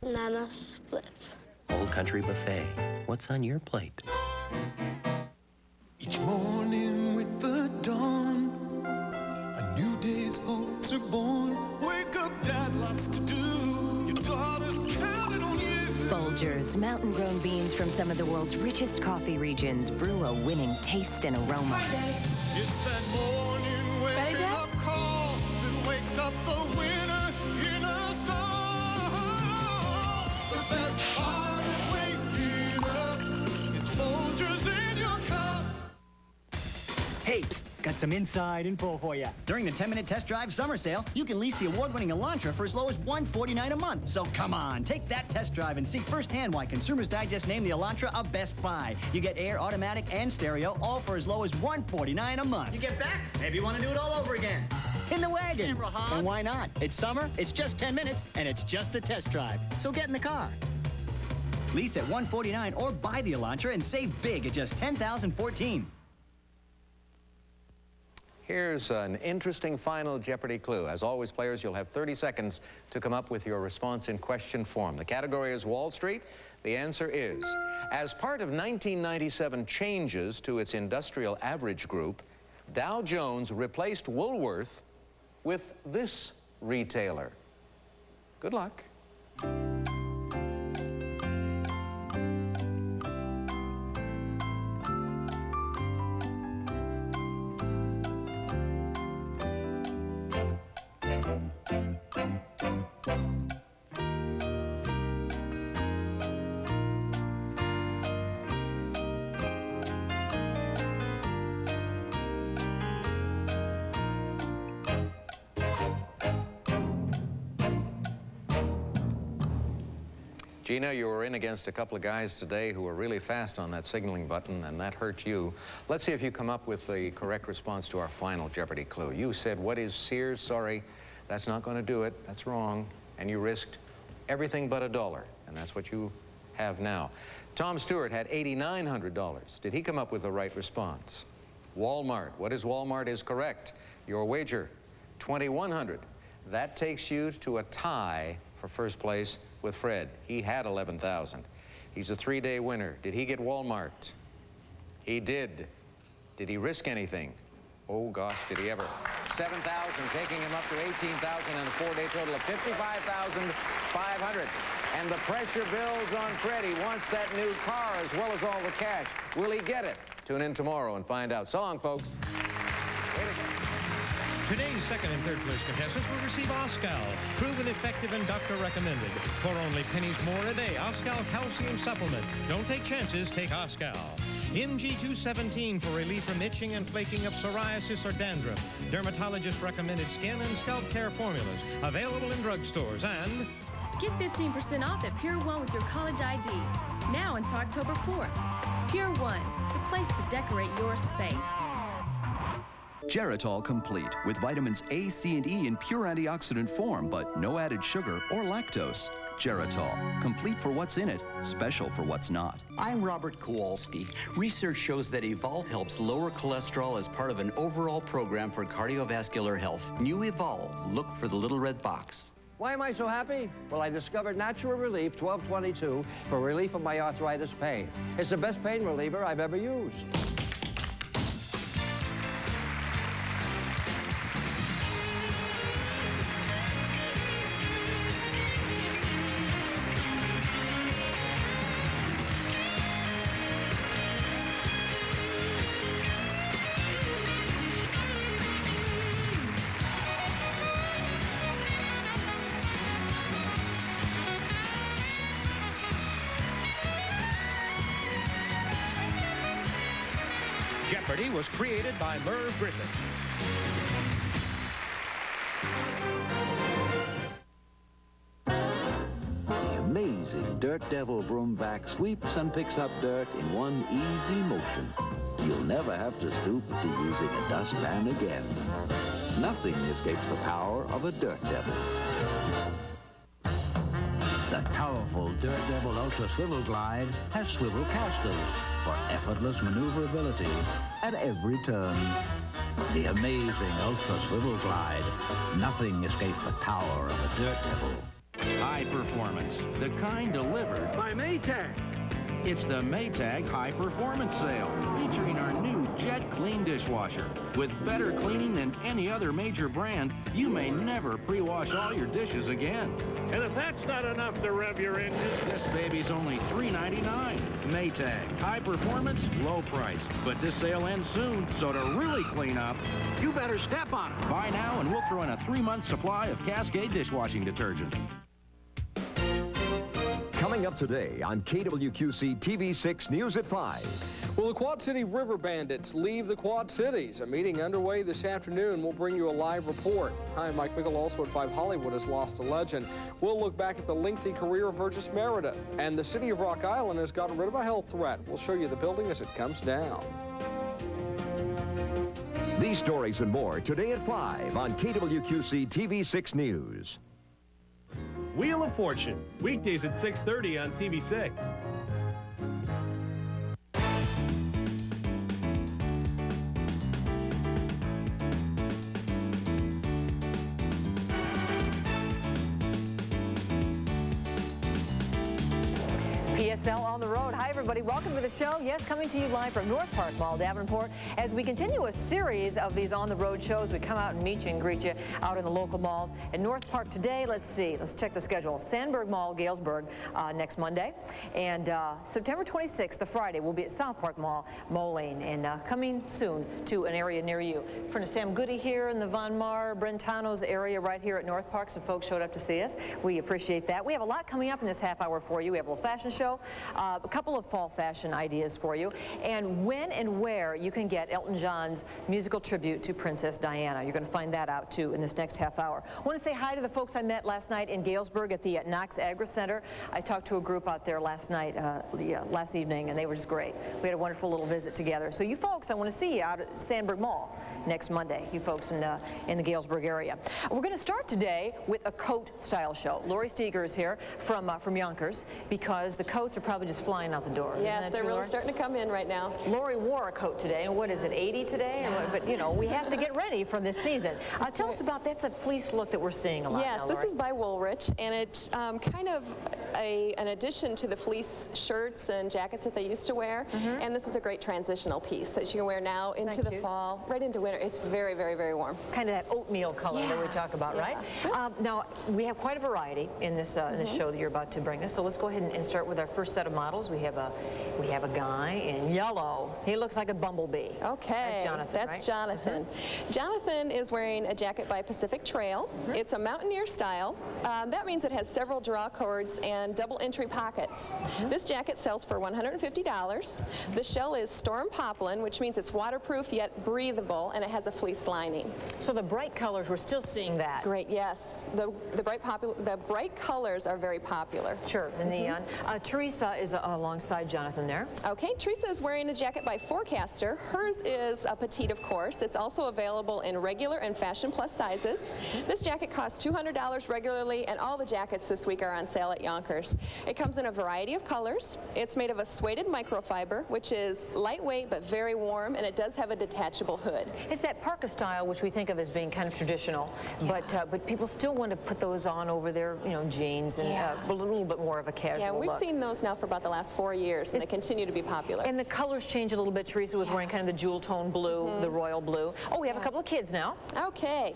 Banana splits. Old Country Buffet. What's on your plate? Each morning with the dawn, a new day's hopes are born. Wake up, Dad, lots to do. Your daughter's counting on you. Folgers, mountain-grown beans from some of the world's richest coffee regions, brew a winning taste and aroma. It's that morning waking up call that wakes up the winner in us all. The best part of waking up is Folgers in your cup. Hey, psst, got some inside info for you. During the 10-minute test drive summer sale, you can lease the award-winning Elantra for as low as $149 a month. So come on, take that test drive and see firsthand why Consumers Digest named the Elantra a best buy. You get air, automatic, and stereo, all for as low as $149 a month. You get back? Maybe you want to do it all over again. In the wagon. And why not? It's summer, it's just 10 minutes, and it's just a test drive. So get in the car. Lease at $149 or buy the Elantra and save big at just $10,014. Here's an interesting final Jeopardy clue. As always, players, you'll have 30 seconds to come up with your response in question form. The category is Wall Street. The answer is, as part of 1997 changes to its industrial average group, Dow Jones replaced Woolworth with this retailer. Good luck. Gina, you were in against a couple of guys today who were really fast on that signaling button, and that hurt you. Let's see if you come up with the correct response to our final Jeopardy clue. You said, what is Sears? Sorry, that's not going to do it. That's wrong. And you risked everything but $1, and that's what you have now. Tom Stewart had $8,900. Did he come up with the right response? Walmart. What is Walmart is correct. Your wager, $2,100. That takes you to a tie for first place with Fred. He had 11,000. He's a 3-day winner. Did he get Walmart? He did. Did he risk anything? Oh gosh, did he ever? 7,000, taking him up to 18,000 and a 4-day total of 55,500. And the pressure builds on Fred. He wants that new car as well as all the cash. Will he get it? Tune in tomorrow and find out. So long, folks. Today's second and third place contestants will receive Oscal, proven effective and doctor recommended. For only pennies more a day, Oscal Calcium Supplement. Don't take chances, take Oscal. MG217 for relief from itching and flaking of psoriasis or dandruff. Dermatologist recommended skin and scalp care formulas. Available in drugstores. And get 15% off at Pier 1 with your college ID. Now until October 4th. Pier 1, the place to decorate your space. Geritol Complete with vitamins A, C, and E in pure antioxidant form, but no added sugar or lactose. Geritol, complete for what's in it, special for what's not. I'm Robert Kowalski. Research shows that Evolve helps lower cholesterol as part of an overall program for cardiovascular health. New Evolve, look for the little red box. Why am I so happy? Well, I discovered Natural Relief 1222 for relief of my arthritis pain. It's the best pain reliever I've ever used. Jeopardy was created by Merv Griffin. The amazing Dirt Devil broom vac sweeps and picks up dirt in one easy motion. You'll never have to stoop to using a dustpan again. Nothing escapes the power of a Dirt Devil. The powerful Dirt Devil Ultra Swivel Glide has swivel casters for effortless maneuverability at every turn. The amazing Ultra Swivel Glide. Nothing escapes the power of a Dirt Devil. High performance, the kind delivered by Maytag. It's the Maytag High Performance Sale, featuring our new Jet Clean dishwasher. With better cleaning than any other major brand, you may never pre-wash all your dishes again. And if that's not enough to rev your engine, This baby's only $3.99. Maytag, high performance, low price. But this sale ends soon, so to really clean up, you better step on it. Buy now and we'll throw in a 3-month supply of Cascade dishwashing detergent. Coming up today on KWQC TV6 News at 5. Well, the Quad City River Bandits leave the Quad Cities. A meeting underway this afternoon. We'll bring you a live report. Hi, I'm Mike Mickle. Also at 5, Hollywood has lost a legend. We'll look back at the lengthy career of Burgess Meredith. And the city of Rock Island has gotten rid of a health threat. We'll show you the building as it comes down. These stories and more today at 5 on KWQC TV6 News. Wheel of Fortune, weekdays at 6:30 on TV6. PSL on the road. Hi, everybody. Welcome to the show. Yes, coming to you live from Northpark Mall, Davenport. As we continue a series of these on-the-road shows, we come out and meet you and greet you out in the local malls. At Northpark today, let's see. Let's check the schedule. Sandburg Mall, Galesburg, next Monday. And September 26th, the Friday, we'll be at South Park Mall, Moline. And coming soon to an area near you. Friend of Sam Goody here in the Von Mar, Brentano's area right here at Northpark. Some folks showed up to see us. We appreciate that. We have a lot coming up in this half hour for you. We have a little fashion show. A couple of fall fashion ideas for you, and when and where you can get Elton John's musical tribute to Princess Diana. You're going to find that out too in this next half hour. I want to say hi to the folks I met last night in Galesburg at the Knox Agri Center. I talked to a group out there last night, last evening, and they were just great. We had a wonderful little visit together. So you folks, I want to see you out at Sandburg Mall next Monday, you folks in the Galesburg area. We're going to start today with a coat style show. Lori Steger is here from Yonkers, because the coats are probably just flying out the door. Yes, they're really starting to come in right now. Lori wore a coat today, and what is it, 80 today? But you know, we have to get ready for this season. Tell us about that's a fleece look that we're seeing a lot Yes, now, this Lori. is by Woolrich, and it's kind of an addition to the fleece shirts and jackets that they used to wear. And this is a great transitional piece that you can wear now into the fall, right into winter. It's very, very, very warm. Kind of that oatmeal color that we talk about, right? Now, we have quite a variety in this show that you're about to bring us. So let's go ahead and start with our first set of models. We have a guy in yellow. He looks like a bumblebee. Okay, that's Jonathan. That's right? Jonathan. Jonathan is wearing a jacket by Pacific Trail. It's a mountaineer style. That means it has several draw cords and double entry pockets. This jacket sells for $150. The shell is storm poplin, which means it's waterproof yet breathable, and it has a fleece lining. So the bright colors, we're still seeing that. Great, yes. The bright colors are very popular. Sure, the neon. Teresa is alongside Jonathan there. Okay, Teresa is wearing a jacket by Forecaster. Hers is a petite, of course. It's also available in regular and fashion plus sizes. This jacket costs $200 regularly, and all the jackets this week are on sale at Yonkers. It comes in a variety of colors. It's made of a suede microfiber, which is lightweight but very warm, and it does have a detachable hood. It's that parka style, which we think of as being kind of traditional, but people still want to put those on over their, jeans and a little bit more of a casual look. Yeah, we've look. seen those now for about the last 4 years, and they continue to be popular. And the colors change a little bit. Teresa was wearing kind of the jewel tone blue, the royal blue. Oh, we have a couple of kids now. Okay.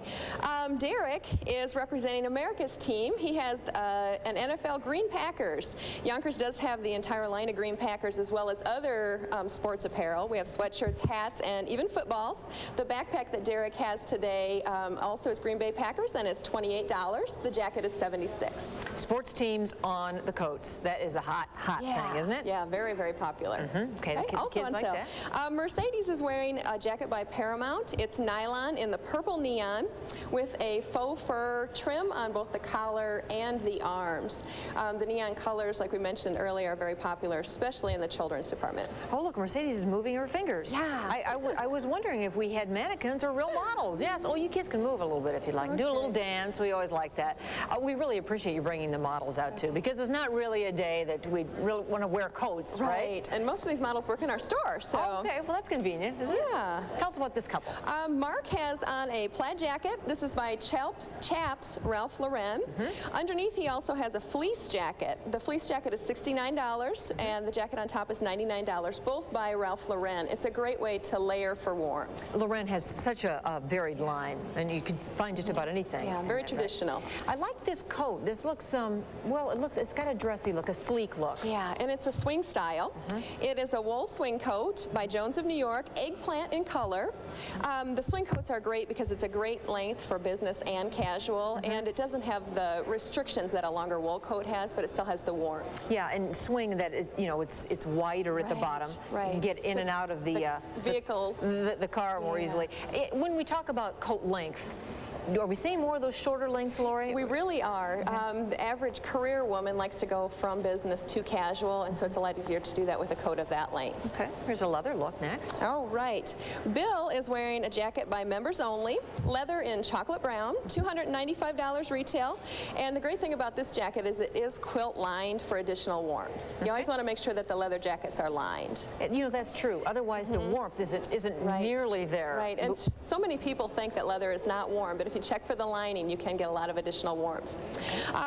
Derek is representing America's team. He has an NFL Green Packers. Yonkers does have the entire line of Green Packers, as well as other sports apparel. We have sweatshirts, hats, and even footballs. The backpack that Derek has today also is Green Bay Packers, and it's $28. The jacket is $76. Sports teams on the coats. That is a hot thing, isn't it? Yeah, very, very popular. Okay, also kids on like sale. that. Mercedes is wearing a jacket by Paramount. It's nylon in the purple neon with a faux fur trim on both the collar and the arms. The neon colors, like we mentioned earlier, are very popular, especially in the children's department. Oh, look, Mercedes is moving her fingers. Yeah. I was wondering if we had mannequins or real models. Yes. Oh, you kids can move a little bit if you'd like. Do a little dance. We always like that. We really appreciate you bringing the models out too, because it's not really a day that we really want to wear coats, right? And most of these models work in our store, so. Okay, well that's convenient, isn't it? Yeah. Tell us about this couple. Mark has on a plaid jacket. This is by Chaps Ralph Lauren. Underneath, he also has a fleece jacket. The fleece jacket is $69, and the jacket on top is $99, both by Ralph Lauren. It's a great way to layer for warmth. Lauren has such a varied line, and you can find just about anything. Yeah, very traditional. I like this coat. This looks, well, it's got a dressy look, a sleek look. Yeah, and it's a swing style. It is a wool swing coat by Jones of New York, eggplant in color. The swing coats are great because it's a great length for business and casual, and it doesn't have the restrictions that a longer wool coat has, but it still has the warmth. Yeah, and swing that is, you know, it's wider at the bottom. You can get in and out of the vehicles, the car more easily. When we talk about coat length, are we seeing more of those shorter lengths, Lori? We really are. The average career woman likes to go from business to casual, and so it's a lot easier to do that with a coat of that length. Okay, here's a leather look next. Oh, right. Bill is wearing a jacket by members only, leather in chocolate brown, $295 retail. And the great thing about this jacket is it is quilt lined for additional warmth. You always want to make sure that the leather jackets are lined. You know, that's true. Otherwise, the warmth isn't nearly there. Right, and so many people think that leather is not warm, but if you check for the lining, you can get a lot of additional warmth.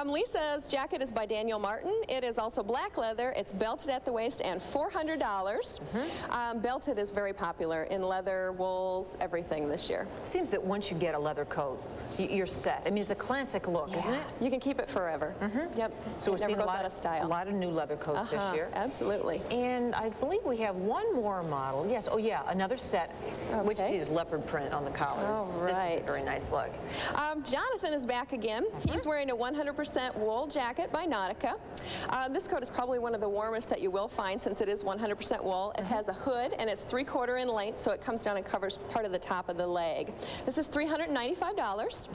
Lisa's jacket is by Daniel Martin. It is also black leather. It's belted at the waist and $400. Belted is very popular in leather, wools, everything this year. Seems that once you get a leather coat, you're set. I mean, it's a classic look, isn't it? You can keep it forever. Yep. So we're it never seeing goes out of style. A lot of new leather coats this year. Absolutely. And I believe we have one more model. Yes. Oh, yeah. Another set, which is leopard print on the collars. Oh, right. This is a very nice look. Jonathan is back again. He's wearing a 100% wool jacket by Nautica. This coat is probably one of the warmest that you will find since it is 100% wool. It has a hood and it's 3/4 in length, so it comes down and covers part of the top of the leg. This is $395.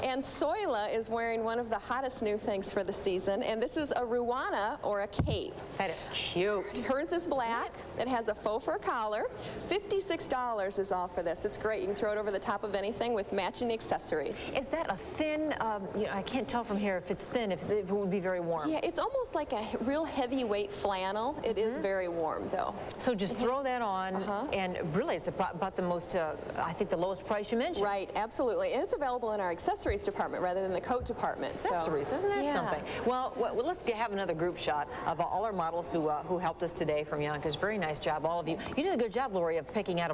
And Soila is wearing one of the hottest new things for the season, and this is a ruana or a cape. That is cute. Hers is black. It has a faux fur collar. $56 is all for this. It's great. You can throw it over the top of anything with matching accessories. Is that a thin, you know, I can't tell from here if it's thin, if it would be very warm. Yeah, it's almost like a real heavyweight flannel. It is very warm, though. So just throw that on, and really it's about the most, I think the lowest price you mentioned. Right, absolutely. And it's available in our accessories department rather than the coat department. Accessories, isn't that something? Well, let's have another group shot of all our models who helped us today from Yonkers. Very nice job, all of you. You did a good job, Lori, of picking out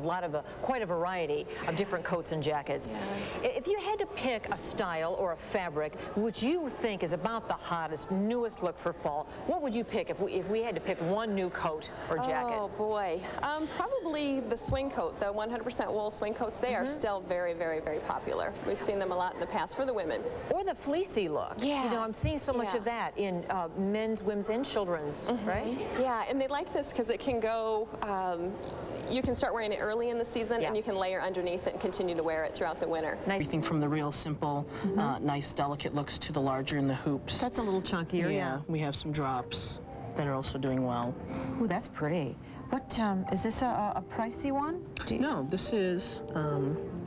quite a variety of different coats and jackets. If you had to pick a style or a fabric which you think is about the hottest, newest look for fall, what would you pick if we had to pick one new coat or jacket? Oh boy, probably the swing coat, the 100% wool swing coats. They are still very, very, very popular. We've seen them a lot in the past for the women. Or the fleecy look. Yeah. You know, I'm seeing so much of that in men's, women's, and children's, right? Yeah, and they like this because it can go, you can start wearing it early in the season and you can layer underneath it and continue to wear it throughout the winter. Everything from the real simple, nice, delicate looks to the larger in the hoops. That's a little chunkier, yeah. We have some drops that are also doing well. Ooh, that's pretty. What, is this a pricey one? No, this is,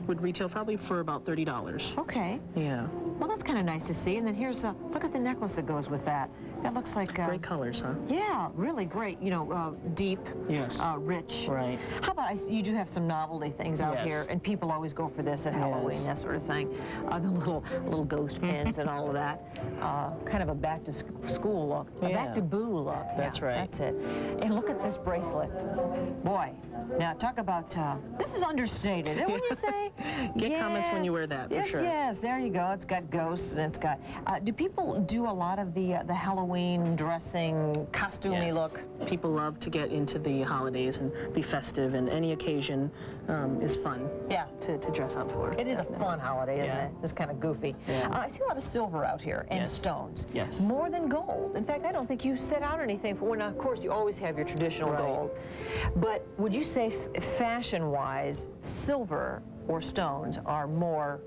would retail probably for about $30. Okay. Yeah. Well, that's kind of nice to see. And then here's look at the necklace that goes with that. That looks like great colors, huh? Yeah, really great. You know, deep, rich. Right. How about you do have some novelty things out here, and people always go for this at Halloween, that sort of thing. The little ghost pins and all of that. Kind of a back to school look, a back to boo look. That's right. That's it. And look at this bracelet. Boy, now talk about this is understated. Wouldn't you say? Get comments when you wear that, for sure. Yes, there you go. It's got ghosts and it's got. Do people do a lot of the Halloween dressing, costumey look? People love to get into the holidays and be festive, and any occasion is fun. Yeah. To dress up for. It is a fun holiday, isn't it? It's kind of goofy. I see a lot of silver out here and stones. Yes. More than gold. In fact, I don't think you set out anything for. Well, now, of course, you always have your traditional gold. But would you say, fashion-wise, silver or stones are more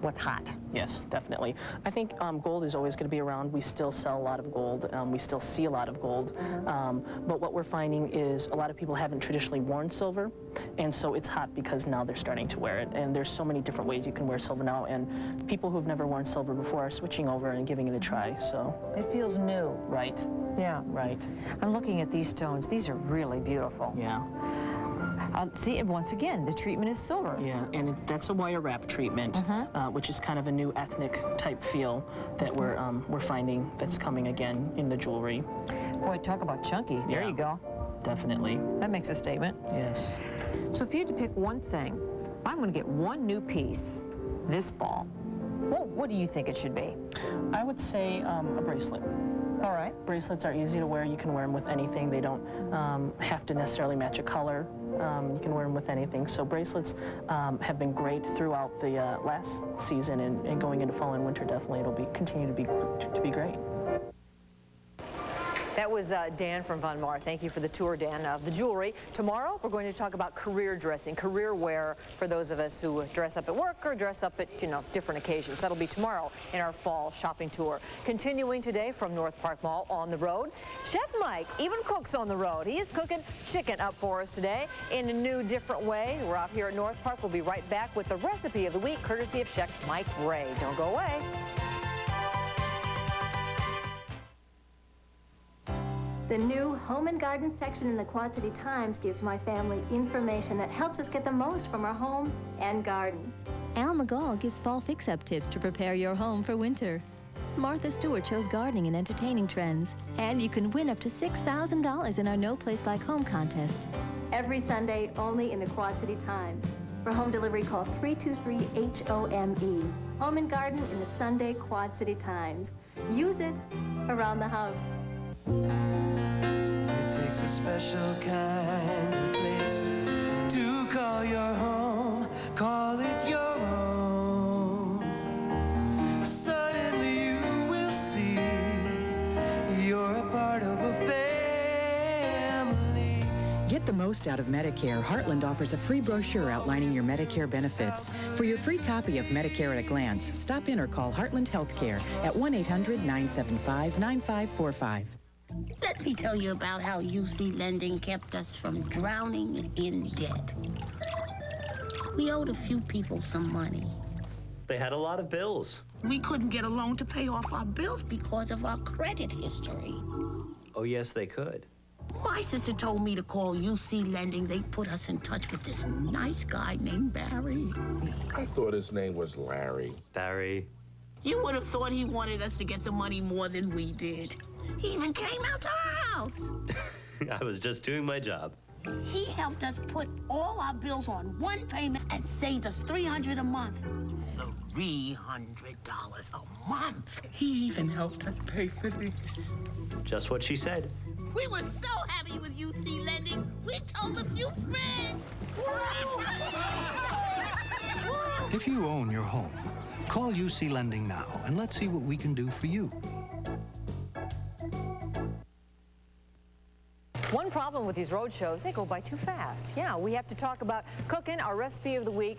what's hot. Yes, definitely. I think gold is always going to be around. We still sell a lot of gold. We still see a lot of gold. But what we're finding is a lot of people haven't traditionally worn silver, and so it's hot because now they're starting to wear it. And there's so many different ways you can wear silver now, and people who've never worn silver before are switching over and giving it a try. So it feels new. Right. Yeah. Right. I'm looking at these stones. These are really beautiful. Yeah. See, and once again, the treatment is silver. Yeah, and that's a wire wrap treatment, which is kind of a new ethnic type feel that we're finding that's coming again in the jewelry. Boy, talk about chunky. There you go. Definitely. That makes a statement. Yes. So if you had to pick one thing, I'm going to get one new piece this fall. Well, what do you think it should be? I would say a bracelet. All right. Bracelets are easy to wear. You can wear them with anything. They don't have to necessarily match a color. You can wear them with anything. So bracelets have been great throughout the last season, and going into fall and winter, definitely it'll continue to be great. That was Dan from Von Maur. Thank you for the tour, Dan, of the jewelry. Tomorrow, we're going to talk about career dressing, career wear for those of us who dress up at work or dress up at, different occasions. That'll be tomorrow in our fall shopping tour. Continuing today from Northpark Mall on the road, Chef Mike even cooks on the road. He is cooking chicken up for us today in a new, different way. We're out here at Northpark. We'll be right back with the recipe of the week, courtesy of Chef Mike Ray. Don't go away. The new Home and Garden section in the Quad City Times gives my family information that helps us get the most from our home and garden. Al McGall gives fall fix-up tips to prepare your home for winter. Martha Stewart shows gardening and entertaining trends. And you can win up to $6,000 in our No Place Like Home contest. Every Sunday, only in the Quad City Times. For home delivery, call 323-HOME. Home and Garden in the Sunday Quad City Times. Use it around the house. It takes a special kind of place to call your home, call it your own. Suddenly you will see you're a part of a family. Get the most out of Medicare. Heartland offers a free brochure outlining your Medicare benefits. For your free copy of Medicare at a Glance, stop in or call Heartland Healthcare at 1-800-975-9545. Let me tell you about how UC Lending kept us from drowning in debt. We owed a few people some money. They had a lot of bills. We couldn't get a loan to pay off our bills because of our credit history. Oh, yes, they could. My sister told me to call UC Lending. They put us in touch with this nice guy named Barry. I thought his name was Larry. Barry. You would have thought he wanted us to get the money more than we did. He even came out to our house. I was just doing my job. He helped us put all our bills on one payment and saved us $300 a month. $300 a month. He even helped us pay for this. Just what she said. We were so happy with UC Lending, we told a few friends. If you own your home, call UC Lending now and let's see what we can do for you. One problem with these road shows, they go by too fast. Yeah, we have to talk about cooking, our recipe of the week.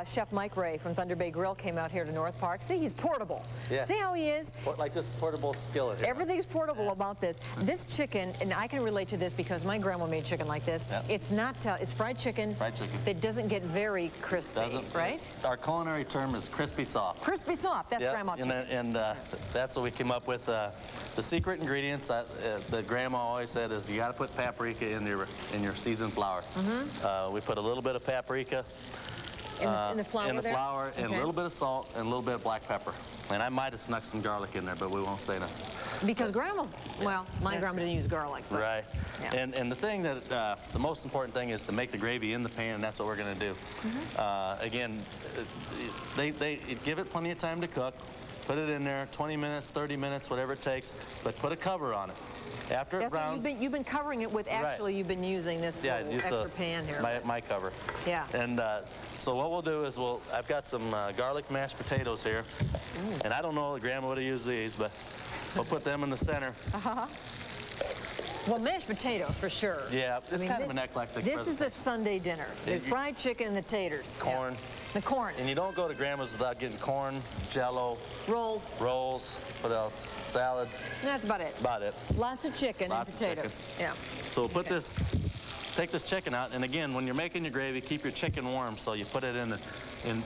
Chef Mike Ray from Thunder Bay Grill came out here to Northpark. See, he's portable. Yeah. See how he is? Like just portable skillet here. Everything's portable about this. This chicken, and I can relate to this because my grandma made chicken like this. Yep. It's not, it's fried chicken. Fried chicken. That doesn't get very crispy, right? Our culinary term is crispy soft. Crispy soft, that's grandma chicken. And that's what we came up with. The secret ingredients that grandma always said is you got to put paprika in your seasoned flour. We put a little bit of paprika in the flour, and a little bit of salt and a little bit of black pepper. And I might have snuck some garlic in there, but we won't say that. Because grandma's, well, my grandma didn't use garlic. But, right. Yeah. And the thing that, the most important thing is to make the gravy in the pan, and that's what we're going to do. Again, they give it plenty of time to cook. Put it in there, 20 minutes, 30 minutes, whatever it takes, but put a cover on it. After it browns... You've been covering it with, actually, you've been using this little extra pan here. My cover. Yeah. And so what we'll do is I've got some garlic mashed potatoes here. And I don't know, Grandma would have used these, but we'll put them in the center. Well, mashed potatoes for sure. Yeah, it's kind of an eclectic This is a Sunday dinner. The fried chicken and the taters. Corn. Yeah. The corn. And you don't go to Grandma's without getting corn, Jell-O. Rolls. Rolls. What else? Salad. That's about it. About it. Lots of chicken Lots and potatoes. Of chicken. Yeah. So we'll put this, take this chicken out, and again, when you're making your gravy, keep your chicken warm. So you put it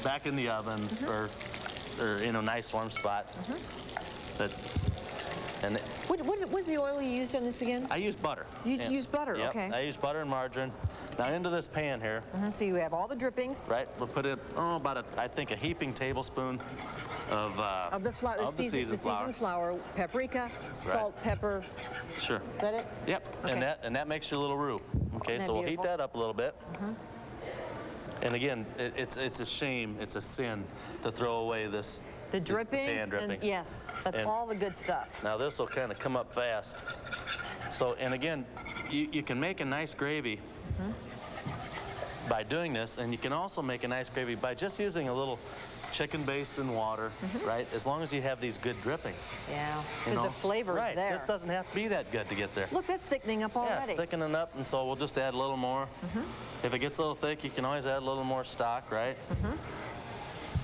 back in the oven or in a nice warm spot. What was the oil you used on this again? I used butter. You used butter, yep, okay. I used butter and margarine. Now into this pan here. So you have all the drippings. Right. We'll put in about I think a heaping tablespoon of the flour, the seasoned flour. Seasoned flour, paprika, salt, pepper. Sure. Is that it? Yep. Okay. And that makes your little roux. Okay. So we'll heat that up a little bit. And again, it's a shame, it's a sin to throw away this. The drippings, pan drippings. and yes, that's all the good stuff. Now this will kind of come up fast. So, and again, you can make a nice gravy by doing this, and you can also make a nice gravy by just using a little chicken base and water, right? As long as you have these good drippings. Yeah, because the flavor is there. This doesn't have to be that good to get there. Look, that's thickening up already. Yeah, it's thickening up, and so we'll just add a little more. If it gets a little thick, you can always add a little more stock, right?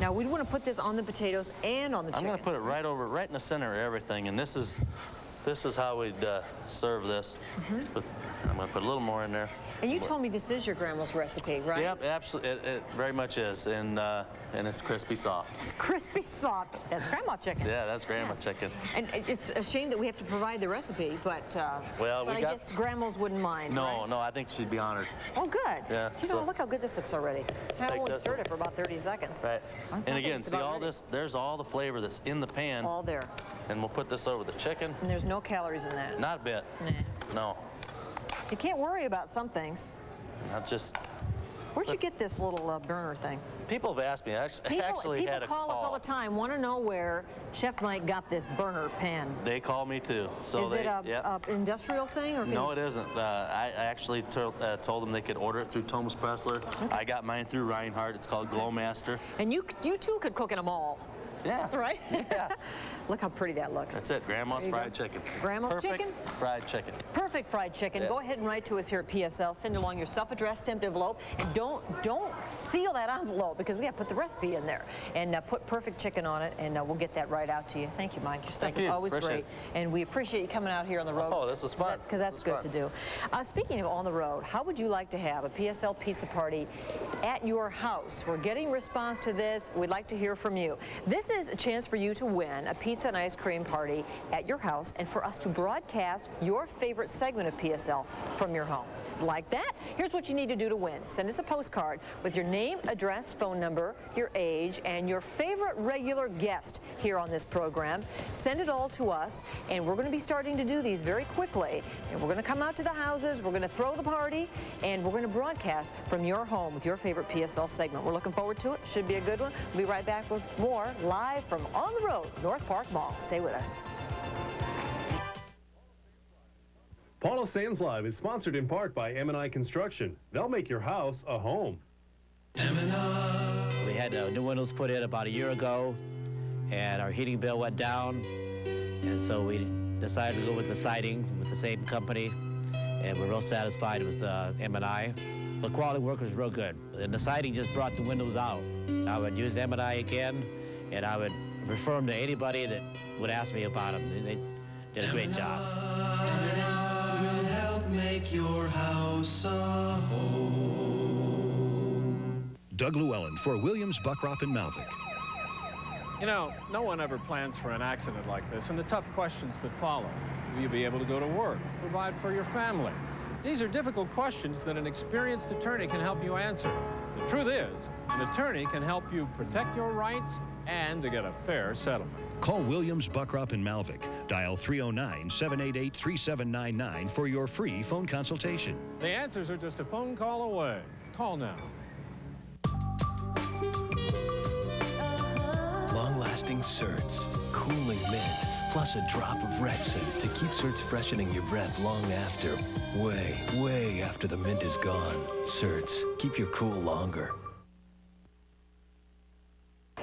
Now, we want to put this on the potatoes and on the chicken. I'm going to put it right in the center of everything, and this is how we'd serve this. I'm going to put a little more in there. And you told me this is your grandma's recipe, right? Yep, absolutely. It very much is, and it's crispy soft. It's crispy soft. That's grandma chicken. Yeah, that's grandma chicken. And it's a shame that we have to provide the recipe, but I guess grandmas wouldn't mind. No, no, I think she'd be honored. Oh, good. Yeah. You know, look how good this looks already. I only stirred it for about 30 seconds. Right. And again, see all this? There's all the flavor that's in the pan. All there. And we'll put this over the chicken. And there's no calories in that. Not a bit. Nah. No. You can't worry about some things. Not just. Where'd you get this little burner thing? People have asked me. I actually had a call. People call us all the time, want to know where Chef Mike got this burner pan. They call me too. So is it a industrial thing? Or no, it isn't. I actually told them they could order it through Thomas Pressler. Okay. I got mine through Reinhardt. It's called Glowmaster. And you too could cook in them all. Yeah. Right? Yeah. Look how pretty that looks. That's it. Grandma's fried chicken. Grandma's chicken? Fried chicken. Perfect fried chicken. Go ahead and write to us here at PSL. Send along your self-addressed stamped envelope. And don't seal that envelope because we have to put the recipe in there. And put perfect chicken on it, and we'll get that right out to you. Thank you, Mike. Your stuff is always great. And we appreciate you coming out here on the road. Oh, this is fun. Because that's good to do. Speaking of on the road, how would you like to have a PSL pizza party at your house? We're getting response to this. We'd like to hear from you. This is a chance for you to win a pizza and ice cream party at your house and for us to broadcast your favorite segment of PSL from your home. Like that? Here's what you need to do to win. Send us a postcard with your name, address, phone number, your age, and your favorite regular guest here on this program. Send it all to us, and we're going to be starting to do these very quickly. And we're going to come out to the houses, we're going to throw the party, and we're going to broadcast from your home with your favorite PSL segment. We're looking forward to it. Should be a good one. We'll be right back with more live from On the Road, Northpark Mall. Stay with us. Paula Sands Live is sponsored in part by M&I Construction. They'll make your house a home. We had new windows put in about a year ago, and our heating bill went down, and so we decided to go with the siding with the same company, and we're real satisfied with M&I. The quality work was real good, and the siding just brought the windows out. I would use M&I again, and I would refer them to anybody that would ask me about them. They did a great job. Will help make your house a home. Doug Llewellyn for Williams, Buckrop, and Malvik. You know, no one ever plans for an accident like this, and the tough questions that follow. Will you be able to go to work, provide for your family? These are difficult questions that an experienced attorney can help you answer. The truth is, an attorney can help you protect your rights and to get a fair settlement. Call Williams, Buckrop, and Malvik. Dial 309-788-3799 for your free phone consultation. The answers are just a phone call away. Call now. Long-lasting certs, cooling mint, plus a drop of Rexin to keep certs freshening your breath long after, way after the mint is gone. Certs, keep your cool longer.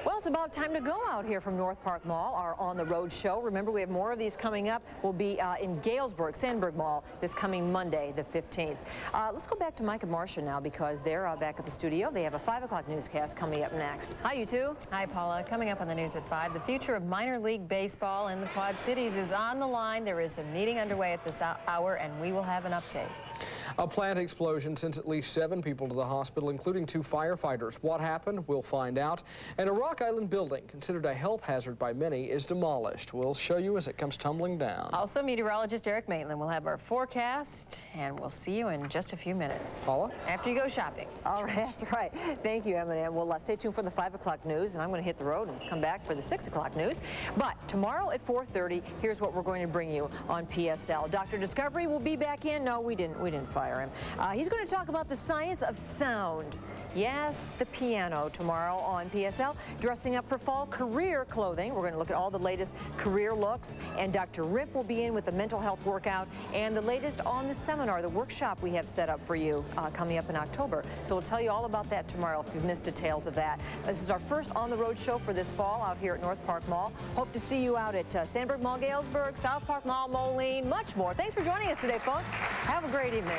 Well, it's about time to go out here from Northpark Mall, our On the Road show. Remember, we have more of these coming up. We'll be in Galesburg, Sandburg Mall, this coming Monday, the 15th. Let's go back to Mike and Marcia now because they're back at the studio. They have a 5 o'clock newscast coming up next. Hi, you two. Hi, Paula. Coming up on the news at 5, the future of minor league baseball in the Quad Cities is on the line. There is a meeting underway at this hour, and we will have an update. A plant explosion sends at least 7 people to the hospital, including 2 firefighters. What happened? We'll find out. And a Rock Island building, considered a health hazard by many, is demolished. We'll show you as it comes tumbling down. Also, meteorologist Eric Maitland will have our forecast, and we'll see you in just a few minutes. Paula? After you go shopping. All right, that's right. Thank you, Eminem. Well, stay tuned for the 5 o'clock news, and I'm going to hit the road and come back for the 6 o'clock news. But tomorrow at 4:30, here's what we're going to bring you on PSL. Dr. Discovery will be back in. No, we didn't fire him. He's going to talk about the science of sound. Yes, the piano tomorrow on PSL. Dressing up for fall career clothing. We're going to look at all the latest career looks. And Dr. Rip will be in with the mental health workout and the latest on the seminar, the workshop we have set up for you coming up in October. So we'll tell you all about that tomorrow if you've missed details of that. This is our first on-the-road show for this fall out here at Northpark Mall. Hope to see you out at Sandburg Mall, Galesburg, South Park Mall, Moline, much more. Thanks for joining us today, folks. Have a great evening.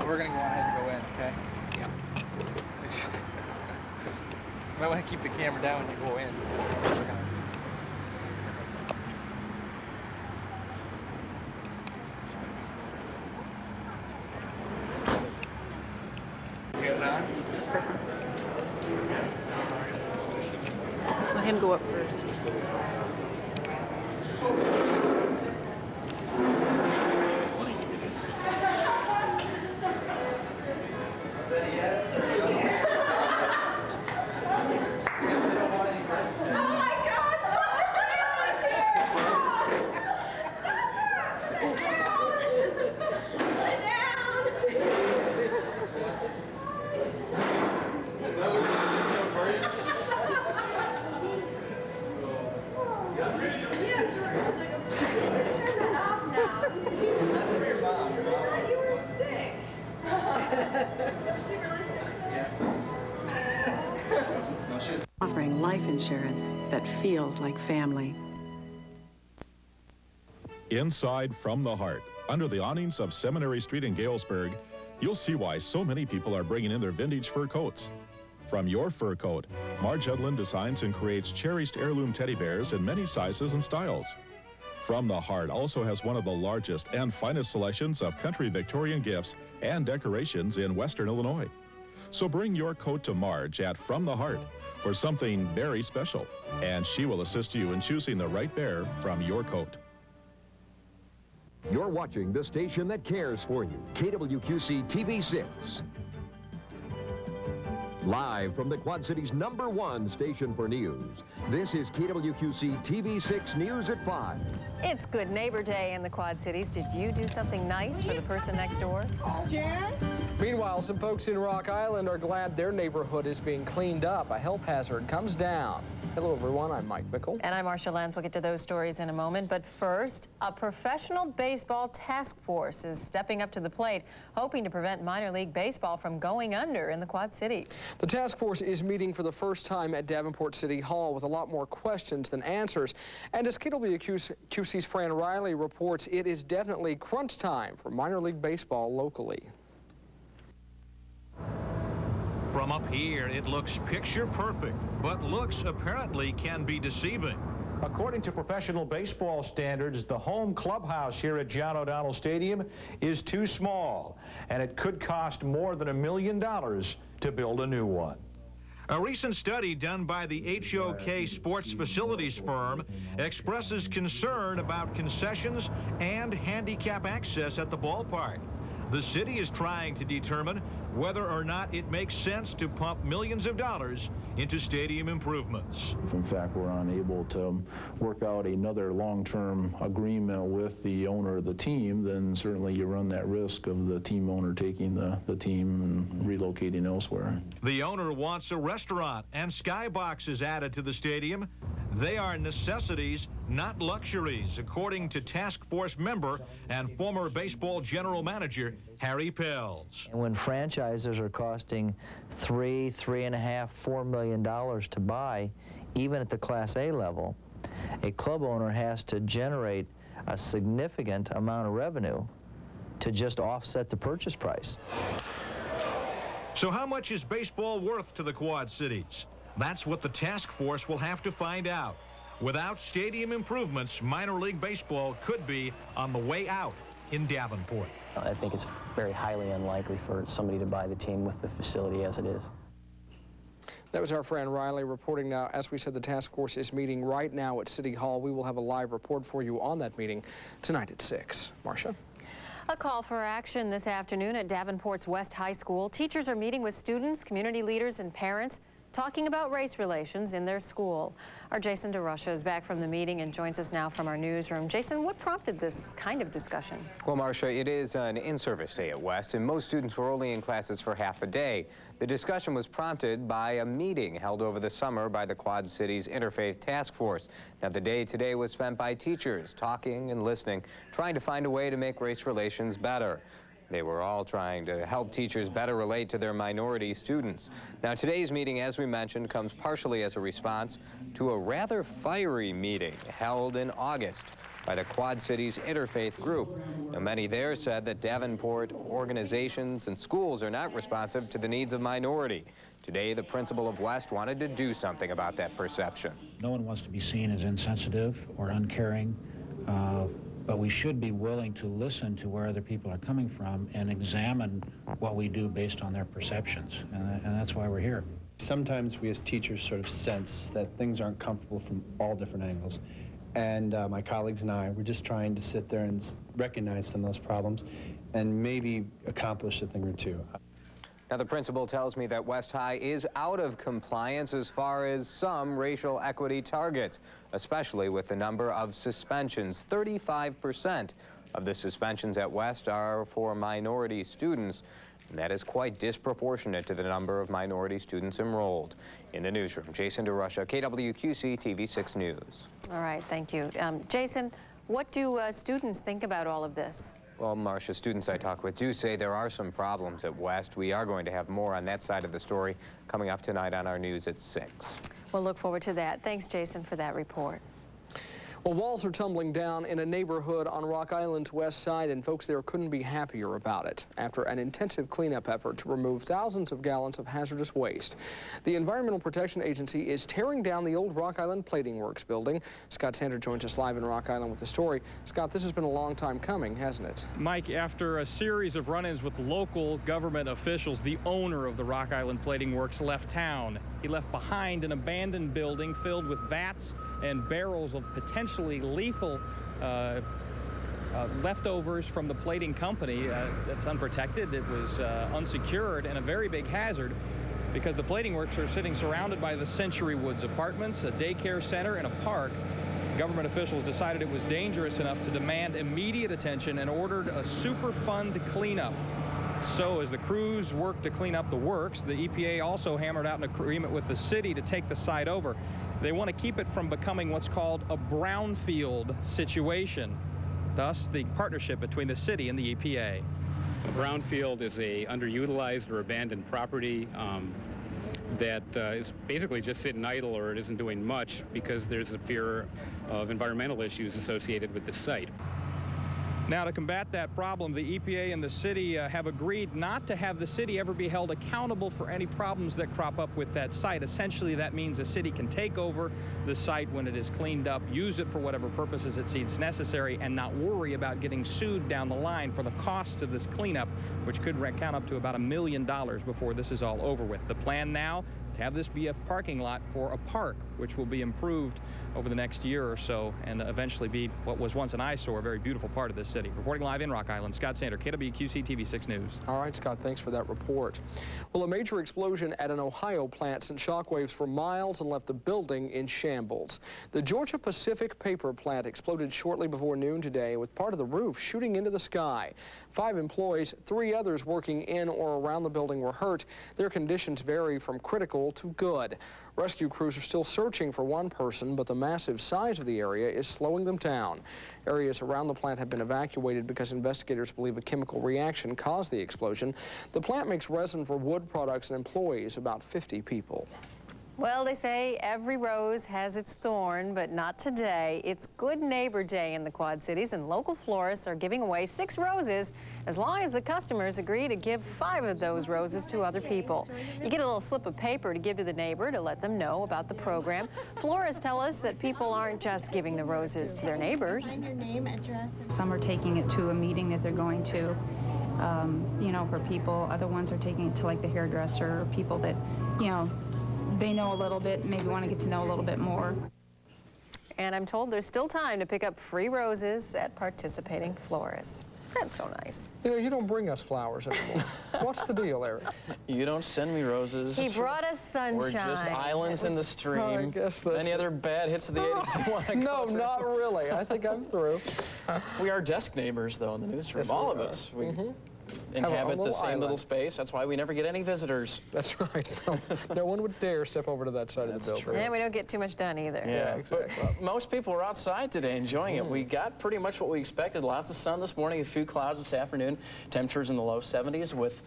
We're going to go on ahead and go in, okay? Yeah. You might want to keep the camera down when you go in. Get it on? Let him go up first. Offering life insurance that feels like family. Inside From the Heart, under the awnings of Seminary Street in Galesburg, you'll see why so many people are bringing in their vintage fur coats. From your fur coat, Marge Edlin designs and creates cherished heirloom teddy bears in many sizes and styles. From the Heart also has one of the largest and finest selections of country Victorian gifts and decorations in Western Illinois. So bring your coat to Marge at From the Heart for something very special, and she will assist you in choosing the right bear from your coat. You're watching the station that cares for you, KWQC TV 6. Live from the Quad Cities' #1 station for news, this is KWQC TV 6 News at 5. It's Good Neighbor Day in the Quad Cities. Did you do something nice for the person next door? Meanwhile, some folks in Rock Island are glad their neighborhood is being cleaned up. A health hazard comes down. Hello, everyone. I'm Mike Bickle. And I'm Marcia Lenz. We'll get to those stories in a moment. But first, a professional baseball task force is stepping up to the plate, hoping to prevent minor league baseball from going under in the Quad Cities. The task force is meeting for the first time at Davenport City Hall with a lot more questions than answers. And as KWQC's Fran Riley reports, it is definitely crunch time for minor league baseball locally. From up here, it looks picture perfect, but looks apparently can be deceiving. According to professional baseball standards, the home clubhouse here at John O'Donnell Stadium is too small, and it could cost more than $1 million to build a new one. A recent study done by the HOK Sports Facilities firm expresses concern about concessions and handicap access at the ballpark. The city is trying to determine whether or not it makes sense to pump millions of dollars into stadium improvements. If in fact we're unable to work out another long-term agreement with the owner of the team, then certainly you run that risk of the team owner taking the team and relocating elsewhere. The owner wants a restaurant and skyboxes added to the stadium. They are necessities, not luxuries, according to task force member and former baseball general manager Harry Pells. And when franchisers are costing $3.5, $4 million to buy, even at the Class A level, a club owner has to generate a significant amount of revenue to just offset the purchase price. So how much is baseball worth to the Quad Cities? That's what the task force will have to find out. Without stadium improvements, minor league baseball could be on the way out in Davenport. I think it's very highly unlikely for somebody to buy the team with the facility as it is. That was our friend Riley reporting now. As we said, the task force is meeting right now at City Hall. We will have a live report for you on that meeting tonight at 6. Marcia? A call for action this afternoon at Davenport's West High School. Teachers are meeting with students, community leaders, and parents, talking about race relations in their school. Our Jason DeRusha is back from the meeting and joins us now from our newsroom. Jason, what prompted this kind of discussion? Well, Marcia, it is an in-service day at West, and most students were only in classes for half a day. The discussion was prompted by a meeting held over the summer by the Quad Cities Interfaith Task Force. Now, the day today was spent by teachers talking and listening, trying to find a way to make race relations better. They were all trying to help teachers better relate to their minority students. Now, today's meeting, as we mentioned, comes partially as a response to a rather fiery meeting held in August by the Quad Cities Interfaith Group. Now, many there said that Davenport organizations and schools are not responsive to the needs of minority. Today, the principal of West wanted to do something about that perception. No one wants to be seen as insensitive or uncaring. But we should be willing to listen to where other people are coming from and examine what we do based on their perceptions. And that's why we're here. Sometimes we as teachers sort of sense that things aren't comfortable from all different angles. And my colleagues and I, we're just trying to sit there and recognize some of those problems and maybe accomplish a thing or two. Now, the principal tells me that West High is out of compliance as far as some racial equity targets, especially with the number of suspensions. 35% of the suspensions at West are for minority students, and that is quite disproportionate to the number of minority students enrolled. In the newsroom, Jason DeRusha, KWQC TV 6 News. All right, thank you. Jason, what do students think about all of this? Well, Marcia, students I talk with do say there are some problems at West. We are going to have more on that side of the story coming up tonight on our news at 6. We'll look forward to that. Thanks, Jason, for that report. Well, walls are tumbling down in a neighborhood on Rock Island's west side, and folks there couldn't be happier about it after an intensive cleanup effort to remove thousands of gallons of hazardous waste. The Environmental Protection Agency is tearing down the old Rock Island Plating Works building. Scott Sander joins us live in Rock Island with the story. Scott, this has been a long time coming, hasn't it? Mike, after a series of run-ins with local government officials, the owner of the Rock Island Plating Works left town. He left behind an abandoned building filled with vats and barrels of potentially lethal leftovers from the plating company. That's unprotected. It was unsecured and a very big hazard because the plating works are sitting surrounded by the Century Woods apartments, a daycare center, and a park. Government officials decided it was dangerous enough to demand immediate attention and ordered a Superfund cleanup. So as the crews worked to clean up the works, the EPA also hammered out an agreement with the city to take the site over. They want to keep it from becoming what's called a brownfield situation. Thus, the partnership between the city and the EPA. A brownfield is a underutilized or abandoned property that is basically just sitting idle, or it isn't doing much because there's a fear of environmental issues associated with the site. Now, to combat that problem, the EPA and the city have agreed not to have the city ever be held accountable for any problems that crop up with that site. Essentially, that means the city can take over the site when it is cleaned up, use it for whatever purposes it sees necessary, and not worry about getting sued down the line for the costs of this cleanup, which could count up to about $1 million before this is all over with. The plan now, to have this be a parking lot for a park, which will be improved over the next year or so and eventually be what was once an eyesore, a very beautiful part of this city. Reporting live in Rock Island, Scott Sander, KWQC TV 6 News. All right, Scott, thanks for that report. Well, a major explosion at an Ohio plant sent shockwaves for miles and left the building in shambles. The Georgia Pacific paper plant exploded shortly before noon today, with part of the roof shooting into the sky. 5 employees, 3 others working in or around the building were hurt. Their conditions vary from critical to good. Rescue crews are still searching for one person, but the massive size of the area is slowing them down. Areas around the plant have been evacuated because investigators believe a chemical reaction caused the explosion. The plant makes resin for wood products and employs about 50 people. Well, they say every rose has its thorn, but not today. It's Good Neighbor Day in the Quad Cities, and local florists are giving away 6 roses as long as the customers agree to give 5 of those roses to other people. You get a little slip of paper to give to the neighbor to let them know about the program. Florists tell us that people aren't just giving the roses to their neighbors. Your name, address. Some are taking it to a meeting that they're going to, you know, for people. Other ones are taking it to, like, the hairdresser or people that, you know, they know a little bit, maybe want to get to know a little bit more. And I'm told there's still time to pick up free roses at participating florists. That's so nice. You know, you don't bring us flowers anymore. What's the deal, Eric? You don't send me roses. He brought us sunshine. We're just islands in the stream. I guess that's Any other bad hits of the 80s you want to No, not really. I think I'm through. We are desk neighbors, though, in the newsroom. Yes, all we of are. us. We Have inhabit a the same island. little space. That's why we never get any visitors. That's right. No one would dare step over to that side of the building. true. And we don't get too much done either. Yeah, exactly. But most people were outside today enjoying it. We got pretty much what we expected. Lots of sun this morning, a few clouds this afternoon. Temperatures in the low 70s with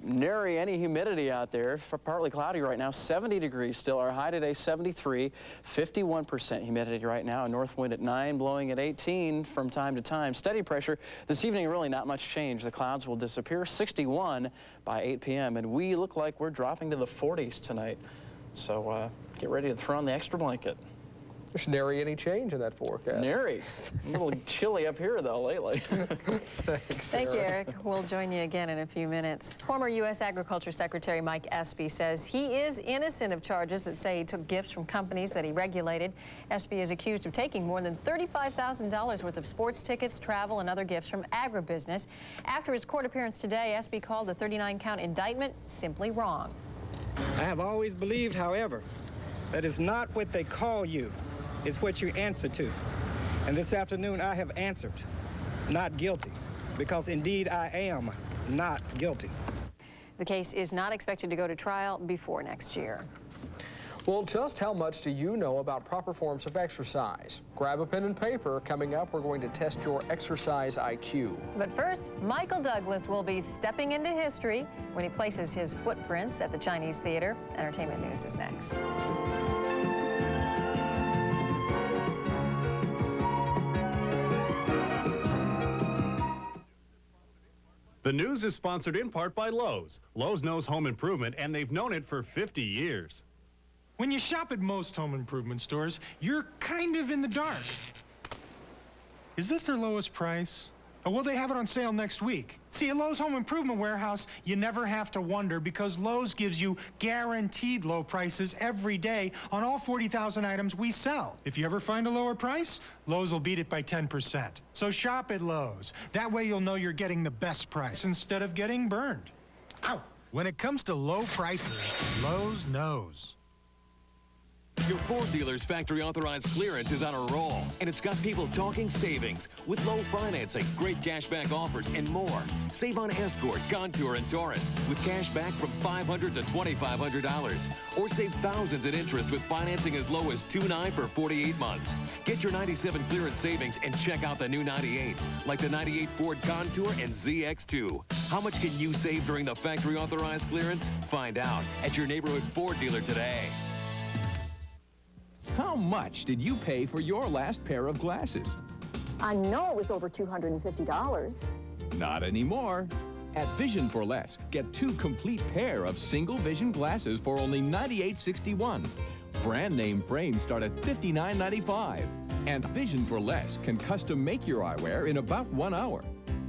nary any humidity out there. Partly cloudy right now, 70 degrees still. Our high today, 73, 51% humidity right now. A north wind at 9, blowing at 18 from time to time. Steady pressure. This evening, really not much change. The clouds will disappear, 61 by 8 p.m. And we look like we're dropping to the 40s tonight. So get ready to throw on the extra blanket. There's nary any change in that forecast. Nary. A little chilly up here, though, lately. Thanks, Thank you, Eric. We'll join you again in a few minutes. Former U.S. Agriculture Secretary Mike Espy says he is innocent of charges that say he took gifts from companies that he regulated. Espy is accused of taking more than $35,000 worth of sports tickets, travel, and other gifts from agribusiness. After his court appearance today, Espy called the 39-count indictment simply wrong. I have always believed, however, that it's not what they call you, it's what you answer to. And this afternoon I have answered, not guilty, because indeed I am not guilty. The case is not expected to go to trial before next year. Well, just how much do you know about proper forms of exercise? Grab a pen and paper. Coming up, we're going to test your exercise IQ. But first, Michael Douglas will be stepping into history when he places his footprints at the Chinese Theater. Entertainment News is next. The news is sponsored in part by Lowe's. Lowe's knows home improvement, and they've known it for 50 years. When you shop at most home improvement stores, you're kind of in the dark. Is this their lowest price? Or will they have it on sale next week? See, at Lowe's Home Improvement Warehouse, you never have to wonder because Lowe's gives you guaranteed low prices every day on all 40,000 items we sell. If you ever find a lower price, Lowe's will beat it by 10%. So shop at Lowe's. That way you'll know you're getting the best price instead of getting burned. Ow! When it comes to low prices, Lowe's knows. Your Ford dealer's factory authorized clearance is on a roll, and it's got people talking savings with low financing, great cashback offers, and more. Save on Escort, Contour, and Taurus with cash back from $500 to $2,500. Or save thousands in interest with financing as low as $2,900 for 48 months. Get your 97 clearance savings and check out the new 98s, like the 98 Ford Contour and ZX2. How much can you save during the factory authorized clearance? Find out at your neighborhood Ford dealer today. How much did you pay for your last pair of glasses? I know it was over $250. Not anymore. At Vision for Less, get 2 complete pair of single vision glasses for only $98.61. Brand name frames start at $59.95. And Vision for Less can custom make your eyewear in about 1 hour.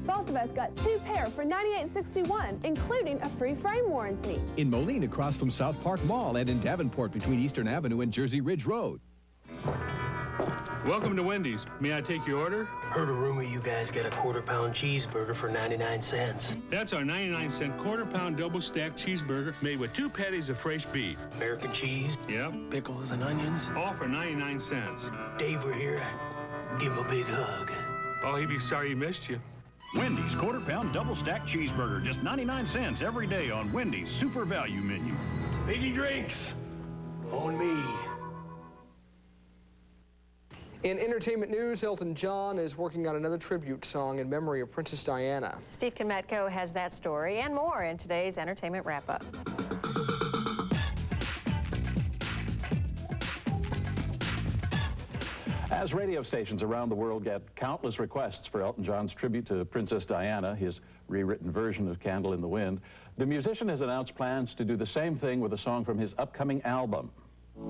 Both of us got 2 pair for $98.61, including a free frame warranty. In Moline, across from South Park Mall, and in Davenport between Eastern Avenue and Jersey Ridge Road. Welcome to Wendy's. May I take your order? Heard a rumor you guys got a quarter-pound cheeseburger for 99 cents. That's our 99-cent quarter-pound double-stacked cheeseburger made with 2 patties of fresh beef. American cheese? Yep. Pickles and onions? All for 99 cents. Dave were here. Give him a big hug. Oh, he'd be sorry he missed you. Wendy's quarter-pound double-stacked cheeseburger, just 99 cents every day on Wendy's Super Value Menu. Biggie drinks. On me. In entertainment news, Elton John is working on another tribute song in memory of Princess Diana. Steve Kometko has that story and more in today's entertainment wrap-up. As radio stations around the world get countless requests for Elton John's tribute to Princess Diana, his rewritten version of Candle in the Wind, the musician has announced plans to do the same thing with a song from his upcoming album.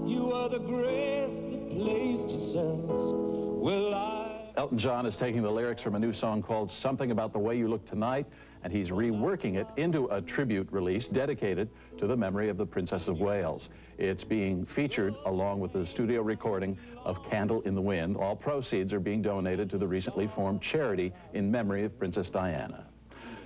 You are the grace that placed yourselves where I... Elton John is taking the lyrics from a new song called Something About the Way You Look Tonight, and he's reworking it into a tribute release dedicated to the memory of the Princess of Wales. It's being featured along with the studio recording of Candle in the Wind. All proceeds are being donated to the recently formed charity in memory of Princess Diana.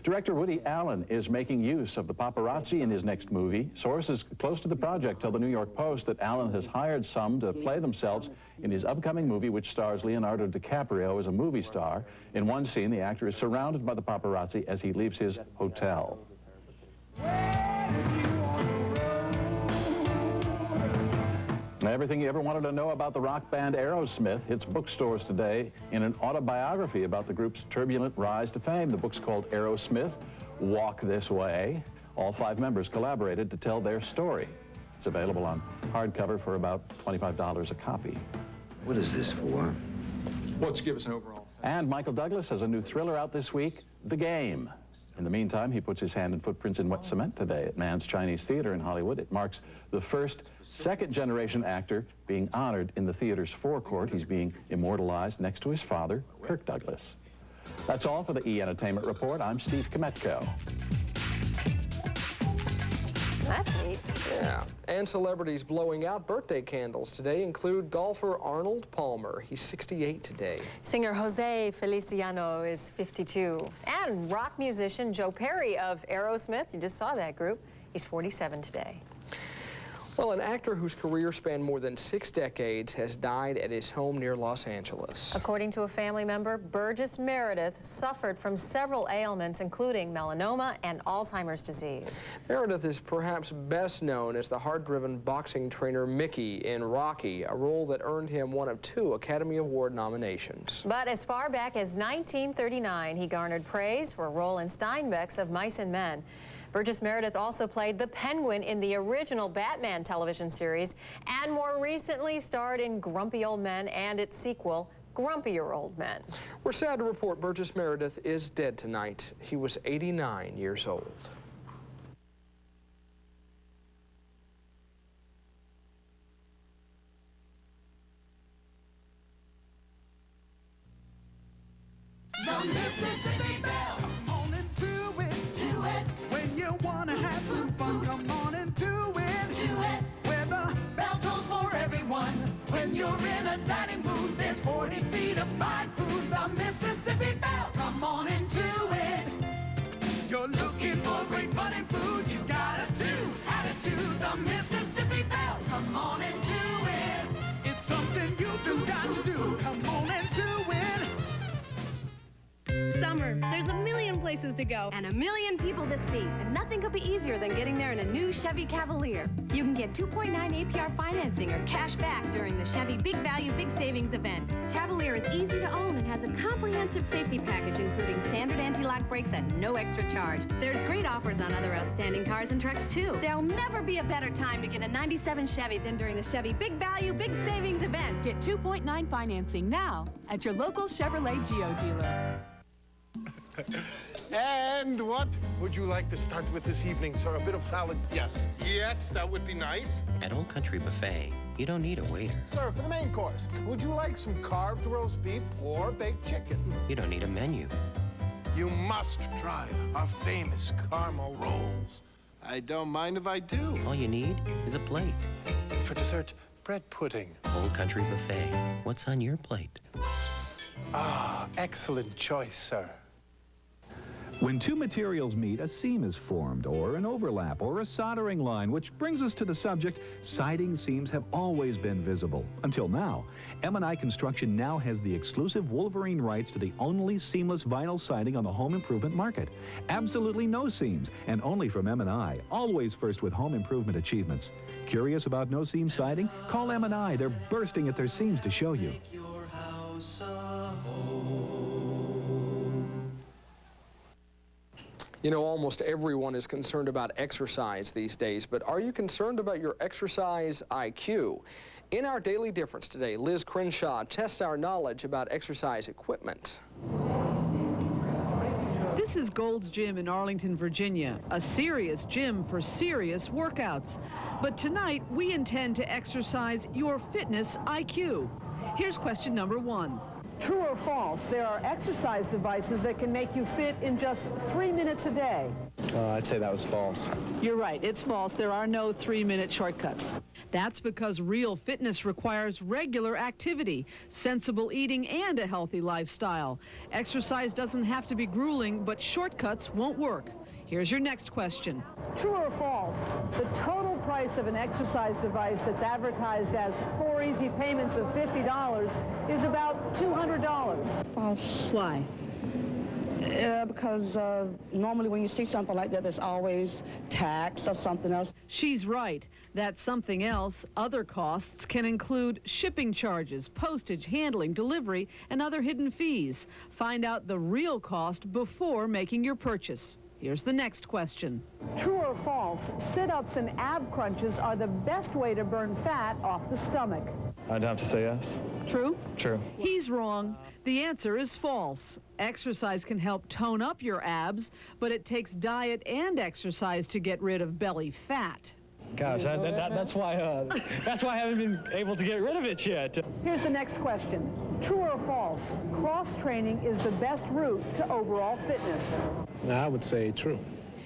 Director Woody Allen is making use of the paparazzi in his next movie. Sources close to the project tell the New York Post that Allen has hired some to play themselves in his upcoming movie, which stars Leonardo DiCaprio as a movie star. In one scene, the actor is surrounded by the paparazzi as he leaves his hotel. Everything you ever wanted to know about the rock band Aerosmith hits bookstores today in an autobiography about the group's turbulent rise to fame. The book's called Aerosmith, Walk This Way. All 5 members collaborated to tell their story. It's available on hardcover for about $25 a copy. What is this for? Let's give us an overall. And Michael Douglas has a new thriller out this week, The Game. In the meantime, he puts his hand and footprints in wet cement today at Mann's Chinese Theater in Hollywood. It marks the first second-generation actor being honored in the theater's forecourt. He's being immortalized next to his father, Kirk Douglas. That's all for the E! Entertainment Report. I'm Steve Kometko. That's neat. Yeah. And celebrities blowing out birthday candles today include golfer Arnold Palmer. He's 68 today. Singer Jose Feliciano is 52. And rock musician Joe Perry of Aerosmith, you just saw that group, he's 47 today. Well, an actor whose career spanned more than 6 decades has died at his home near Los Angeles. According to a family member, Burgess Meredith suffered from several ailments, including melanoma and Alzheimer's disease. Meredith is perhaps best known as the hard-driven boxing trainer Mickey in Rocky, a role that earned him one of 2 Academy Award nominations. But as far back as 1939, he garnered praise for a role in Steinbeck's Of Mice and Men. Burgess Meredith also played the Penguin in the original Batman television series and more recently starred in Grumpy Old Men and its sequel, Grumpier Old Men. We're sad to report Burgess Meredith is dead tonight. He was 89 years old. The Mississippi Bell. Come on and do it. Do it. When you want to have some fun, come on and do it. Do it. Where the bell tolls for everyone. When you're in a dining mood, there's 40 feet of fine food. The Mississippi Bell. Come on and do it. You're looking for great fun and food. You got a attitude. The Mississippi Bell. Come on and do it. It's something you just got to do. Come on and do it. Summer, there's a million places to go and a million people to see, and nothing could be easier than getting there in a new Chevy Cavalier. You can get 2.9 APR financing or cash back during the Chevy Big Value Big Savings event. Cavalier is easy to own and has a comprehensive safety package including standard anti-lock brakes at no extra charge. There's great offers on other outstanding cars and trucks too. There'll never be a better time to get a 97 Chevy than during the Chevy Big Value Big Savings event. Get 2.9 financing now at your local Chevrolet Geo dealer. And what would you like to start with this evening, sir? A bit of salad? Yes. Yes, that would be nice. At Old Country Buffet, you don't need a waiter. Sir, for the main course, would you like some carved roast beef or baked chicken? You don't need a menu. You must try our famous caramel rolls. I don't mind if I do. All you need is a plate. For dessert, bread pudding. Old Country Buffet. What's on your plate? Ah, excellent choice, sir. When two materials meet, a seam is formed, or an overlap, or a soldering line, which brings us to the subject, siding seams have always been visible. Until now. M&I Construction now has the exclusive Wolverine rights to the only seamless vinyl siding on the home improvement market. Absolutely no seams, and only from M&I. Always first with home improvement achievements. Curious about no seam siding? Call M&I. They're bursting at their seams to show you. You know, almost everyone is concerned about exercise these days, but are you concerned about your exercise IQ? In our Daily Difference today, Liz Crenshaw tests our knowledge about exercise equipment. This is Gold's Gym in Arlington, Virginia, a serious gym for serious workouts. But tonight, we intend to exercise your fitness IQ. Here's question number 1. True or false, there are exercise devices that can make you fit in just 3 minutes a day. I'd say that was false. You're right, it's false. There are no 3-minute shortcuts. That's because real fitness requires regular activity, sensible eating, and a healthy lifestyle. Exercise doesn't have to be grueling, but shortcuts won't work. Here's your next question. True or false, the total price of an exercise device that's advertised as 4 easy payments of $50 is about $200. False. Why? Because normally when you see something like that, there's always tax or something else. She's right. That something else, other costs, can include shipping charges, postage, handling, delivery, and other hidden fees. Find out the real cost before making your purchase. Here's the next question. True or false, sit-ups and ab crunches are the best way to burn fat off the stomach. I'd have to say yes. True? True. He's wrong. The answer is false. Exercise can help tone up your abs, but it takes diet and exercise to get rid of belly fat. Gosh, that's why I haven't been able to get rid of it yet. Here's the next question. True or false, cross-training is the best route to overall fitness? I would say true.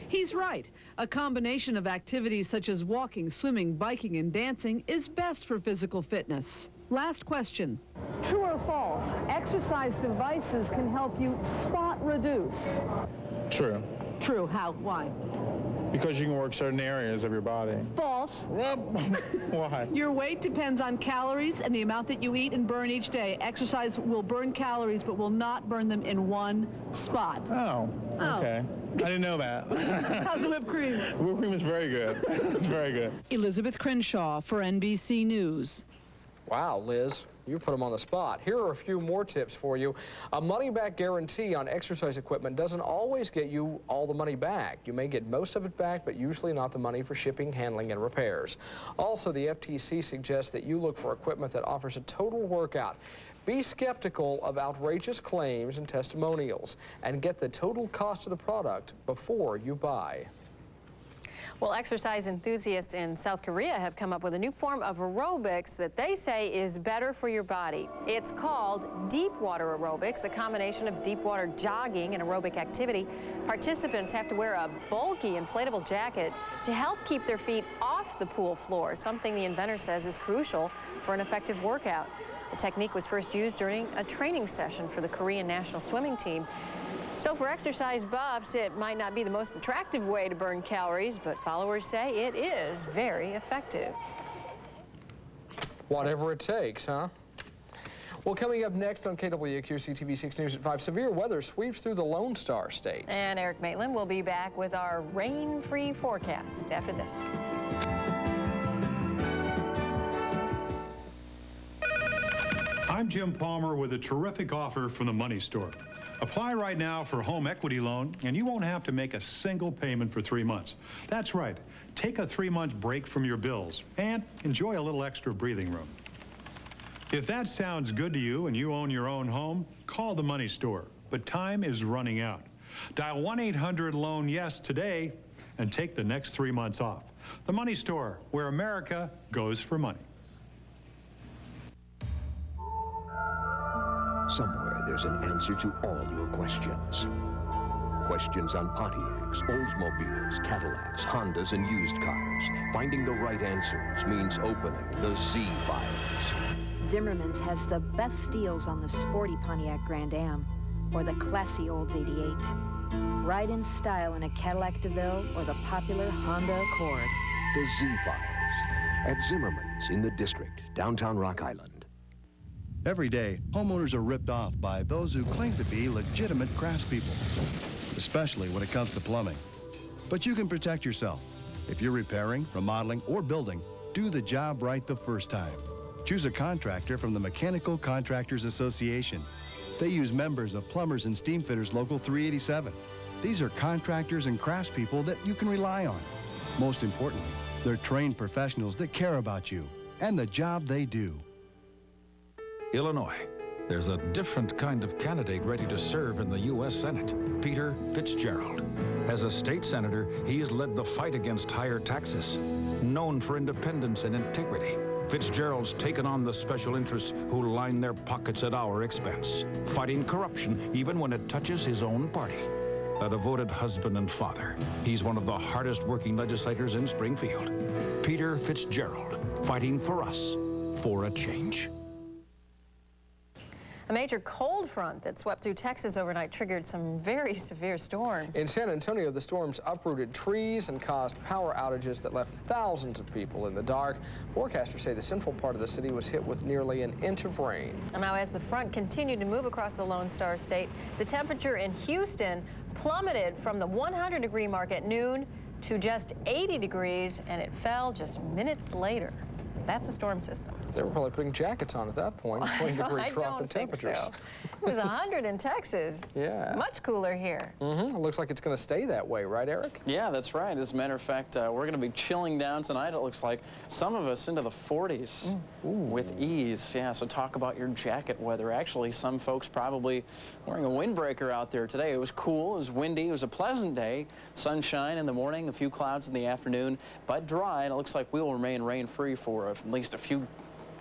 He's right. A combination of activities such as walking, swimming, biking, and dancing is best for physical fitness. Last question. True or false, exercise devices can help you spot reduce? True. True. How? Why? Because you can work certain areas of your body. False. Why? Your weight depends on calories and the amount that you eat and burn each day. Exercise will burn calories, but will not burn them in one spot. Oh, okay. I didn't know that. How's the whipped cream? Whipped cream is very good. It's very good. Elizabeth Crenshaw for NBC News. Wow, Liz, you put them on the spot. Here are a few more tips for you. A money-back guarantee on exercise equipment doesn't always get you all the money back. You may get most of it back, but usually not the money for shipping, handling, and repairs. Also, the FTC suggests that you look for equipment that offers a total workout. Be skeptical of outrageous claims and testimonials, and get the total cost of the product before you buy. Well, exercise enthusiasts in South Korea have come up with a new form of aerobics that they say is better for your body. It's called deep water aerobics, a combination of deep water jogging and aerobic activity. Participants have to wear a bulky inflatable jacket to help keep their feet off the pool floor, something the inventor says is crucial for an effective workout. The technique was first used during a training session for the Korean national swimming team. So for exercise buffs, it might not be the most attractive way to burn calories, but followers say it is very effective. Whatever it takes, huh? Well, coming up next on KWQC TV 6 News at 5, severe weather sweeps through the Lone Star State. And Eric Maitland will be back with our rain-free forecast after this. I'm Jim Palmer with a terrific offer from the Money Store. Apply right now for a home equity loan, and you won't have to make a single payment for 3 months. That's right. Take a 3-month break from your bills and enjoy a little extra breathing room. If that sounds good to you and you own your own home, call the Money Store. But time is running out. Dial 1-800-LOAN-YES today and take the next 3 months off. The Money Store, where America goes for money. Somewhere there's an answer to all your questions. questions on Pontiacs, Oldsmobiles, Cadillacs, Hondas, and used cars. Finding the right answers means opening the Z Files. Zimmerman's has the best deals on the sporty Pontiac Grand Am or the classy Olds 88. Ride in style in a Cadillac DeVille or the popular Honda Accord. The Z Files at Zimmerman's in the District, downtown Rock Island. Every day, homeowners are ripped off by those who claim to be legitimate craftspeople, especially when it comes to plumbing. But you can protect yourself. If you're repairing, remodeling, or building, do the job right the first time. Choose a contractor from the Mechanical Contractors Association. They use members of Plumbers and Steamfitters Local 387. These are contractors and craftspeople that you can rely on. Most importantly, they're trained professionals that care about you and the job they do. Illinois. There's a different kind of candidate ready to serve in the U.S. Senate, Peter Fitzgerald. As a state senator, he's led the fight against higher taxes. Known for independence and integrity, Fitzgerald's taken on the special interests who line their pockets at our expense, fighting corruption even when it touches his own party. A devoted husband and father, he's one of the hardest working legislators in Springfield. Peter Fitzgerald, fighting for us, for a change. A major cold front that swept through Texas overnight triggered some very severe storms. In San Antonio, the storms uprooted trees and caused power outages that left thousands of people in the dark. Forecasters say the central part of the city was hit with nearly an inch of rain. And now, as the front continued to move across the Lone Star State, the temperature in Houston plummeted from the 100-degree mark at noon to just 80 degrees, and it fell just minutes later. That's a storm system. They were probably putting jackets on at that point. 20-degree drop in temperatures. So. It was 100 in Texas. Yeah. Much cooler here. It looks like it's going to stay that way, right, Eric? Yeah, that's right. As a matter of fact, we're going to be chilling down tonight, it looks like. Some of us into the 40s with ease. Yeah, so talk about your jacket weather. Actually, some folks probably wearing a windbreaker out there today. It was cool, it was windy, it was a pleasant day. Sunshine in the morning, a few clouds in the afternoon, but dry, and it looks like we will remain rain-free for at least a few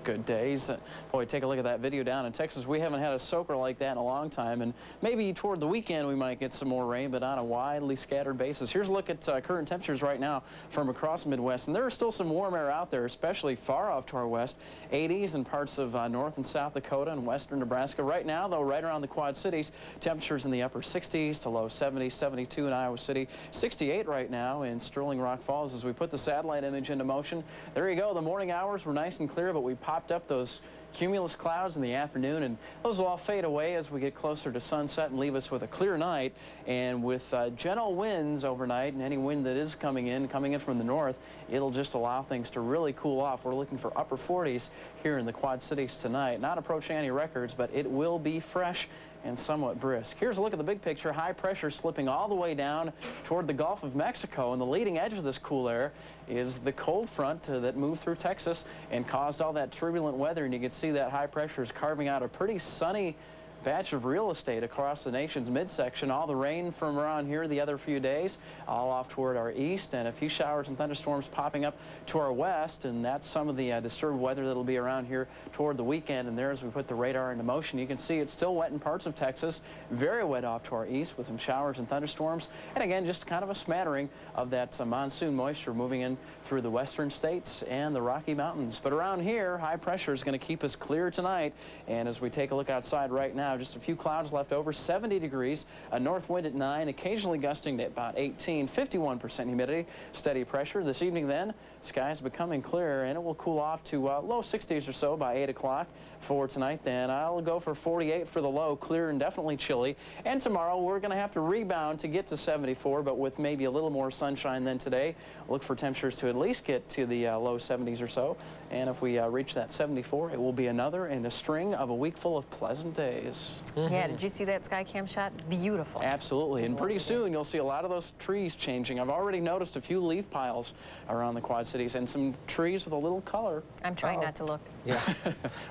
good days. Boy, take a look at that video down in Texas. We haven't had a soaker like that in a long time, and maybe toward the weekend we might get some more rain, but on a widely scattered basis. Here's a look at current temperatures right now from across the Midwest, and there is still some warm air out there, especially far off to our west. 80s in parts of North and South Dakota and western Nebraska. Right now, though, right around the Quad Cities, temperatures in the upper 60s to low 70s, 72 in Iowa City, 68 right now in Sterling Rock Falls. As we put the satellite image into motion, there you go. The morning hours were nice and clear, but we popped up those cumulus clouds in the afternoon, and those will all fade away as we get closer to sunset and leave us with a clear night. And with gentle winds overnight, and any wind that is coming in from the north, it'll just allow things to really cool off. We're looking for upper 40s here in the Quad Cities tonight. Not approaching any records, but it will be fresh and somewhat brisk. Here's a look at the big picture. High pressure slipping all the way down toward the Gulf of Mexico, and the leading edge of this cool air is the cold front that moved through Texas and caused all that turbulent weather, and you can see that high pressure is carving out a pretty sunny patch of real estate across the nation's midsection. All the rain from around here the other few days, all off toward our east, and a few showers and thunderstorms popping up to our west, and that's some of the disturbed weather that'll be around here toward the weekend. And there, as we put the radar into motion, you can see it's still wet in parts of Texas, very wet off to our east with some showers and thunderstorms, and again, just kind of a smattering of that monsoon moisture moving in through the western states and the Rocky Mountains. But around here, high pressure is going to keep us clear tonight, and as we take a look outside right now, just a few clouds left over, 70 degrees, a north wind at 9, occasionally gusting to about 18, 51% humidity, steady pressure. This evening then, skies becoming clearer, and it will cool off to low 60s or so by 8 o'clock for tonight. Then I'll go for 48 for the low, clear and definitely chilly. And tomorrow we're going to have to rebound to get to 74, but with maybe a little more sunshine than today. Look for temperatures to at least get to the low 70s or so. And if we reach that 74, it will be another in a string of a week full of pleasant days. Yeah, did you see that sky cam shot? Beautiful. Absolutely, and pretty soon you'll see a lot of those trees changing. I've already noticed a few leaf piles around the Quad Cities and some trees with a little color. I'm trying not to look. Yeah.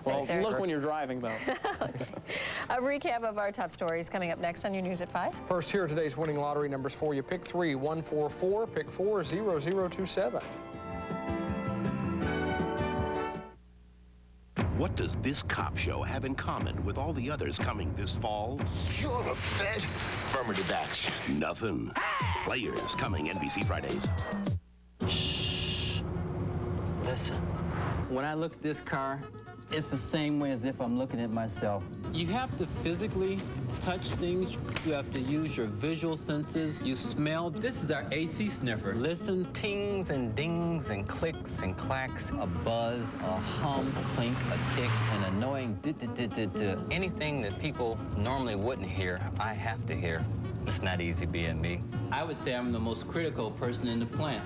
Well, look when you're driving, though. A recap of our top stories coming up next on your news at 5. First, here are today's winning lottery numbers for you. Pick 3, 144, pick 4, 0027. What does this cop show have in common with all the others coming this fall? You're a Fed. Affirmative action. Nothing. Players coming NBC Fridays. Shh. Listen. When I look at this car, it's the same way as if I'm looking at myself. You have to physically touch things. You have to use your visual senses. You smell. This is our AC sniffer. Listen. Tings and dings and clicks and clacks. A buzz, a hum, a clink, a tick, an annoying anything that people normally wouldn't hear, I have to hear. It's not easy being me. I would say I'm the most critical person in the plant.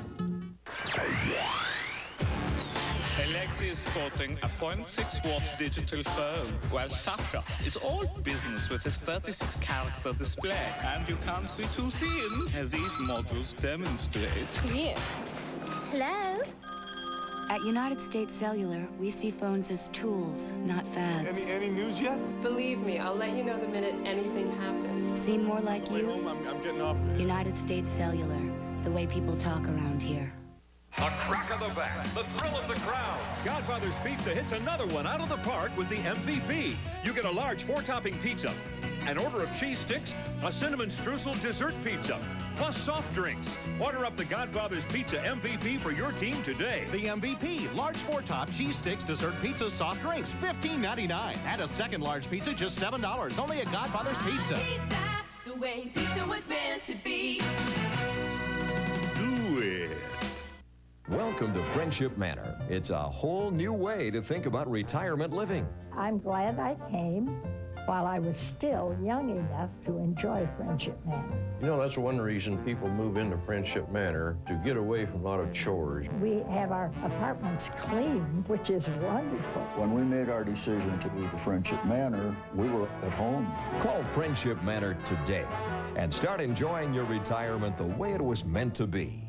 Alexi is sporting a 0.6-watt digital phone, while Sasha is all business with his 36-character display. And you can't be too thin, as these models demonstrate. Here. Hello? At United States Cellular, we see phones as tools, not fads. Any news yet? Believe me, I'll let you know the minute anything happens. Seem more like you? I'm getting off. United States Cellular, the way people talk around here. A crack of the bat, the thrill of the crowd. Godfather's Pizza hits another one out of the park with the MVP. You get a large 4-topping pizza, an order of cheese sticks, a cinnamon streusel dessert pizza, plus soft drinks. Order up the Godfather's Pizza MVP for your team today. The MVP, large 4-top cheese sticks, dessert pizza, soft drinks, $15.99. Add a second large pizza, just $7. Only at Godfather's Pizza. Pizza, the way pizza was meant to be. Do it. Welcome to Friendship Manor. It's a whole new way to think about retirement living. I'm glad I came while I was still young enough to enjoy Friendship Manor. You know, that's one reason people move into Friendship Manor, to get away from a lot of chores. We have our apartments cleaned, which is wonderful. When we made our decision to move to Friendship Manor, we were at home. Call Friendship Manor today and start enjoying your retirement the way it was meant to be.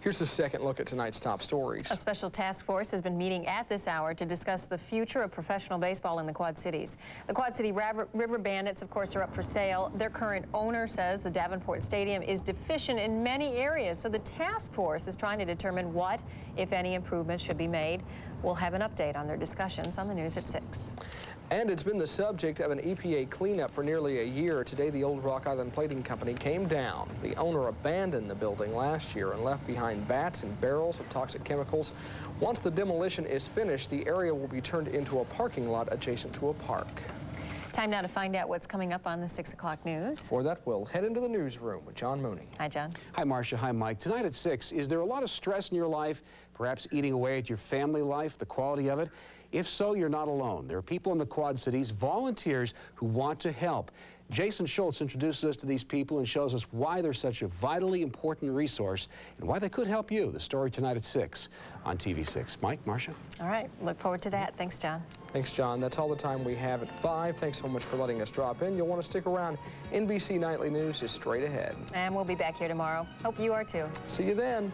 Here's a second look at tonight's top stories. A special task force has been meeting at this hour to discuss the future of professional baseball in the Quad Cities. The Quad City River Bandits, of course, are up for sale. Their current owner says the Davenport Stadium is deficient in many areas, so the task force is trying to determine what, if any, improvements should be made. We'll have an update on their discussions on the news at 6. And it's been the subject of an EPA cleanup for nearly a year. Today, the old Rock Island Plating Company came down. The owner abandoned the building last year and left behind vats and barrels of toxic chemicals. Once the demolition is finished, the area will be turned into a parking lot adjacent to a park. Time now to find out what's coming up on the 6 o'clock news. For that, we'll head into the newsroom with John Mooney. Hi, John. Hi, Marcia. Hi, Mike. Tonight at 6, is there a lot of stress in your life, perhaps eating away at your family life, the quality of it? If so, you're not alone. There are people in the Quad Cities, volunteers, who want to help. Jason Schultz introduces us to these people and shows us why they're such a vitally important resource and why they could help you. The story tonight at 6 on TV6. Mike, Marcia? All right. Look forward to that. Thanks, John. Thanks, John. That's all the time we have at 5. Thanks so much for letting us drop in. You'll want to stick around. NBC Nightly News is straight ahead. And we'll be back here tomorrow. Hope you are too. See you then.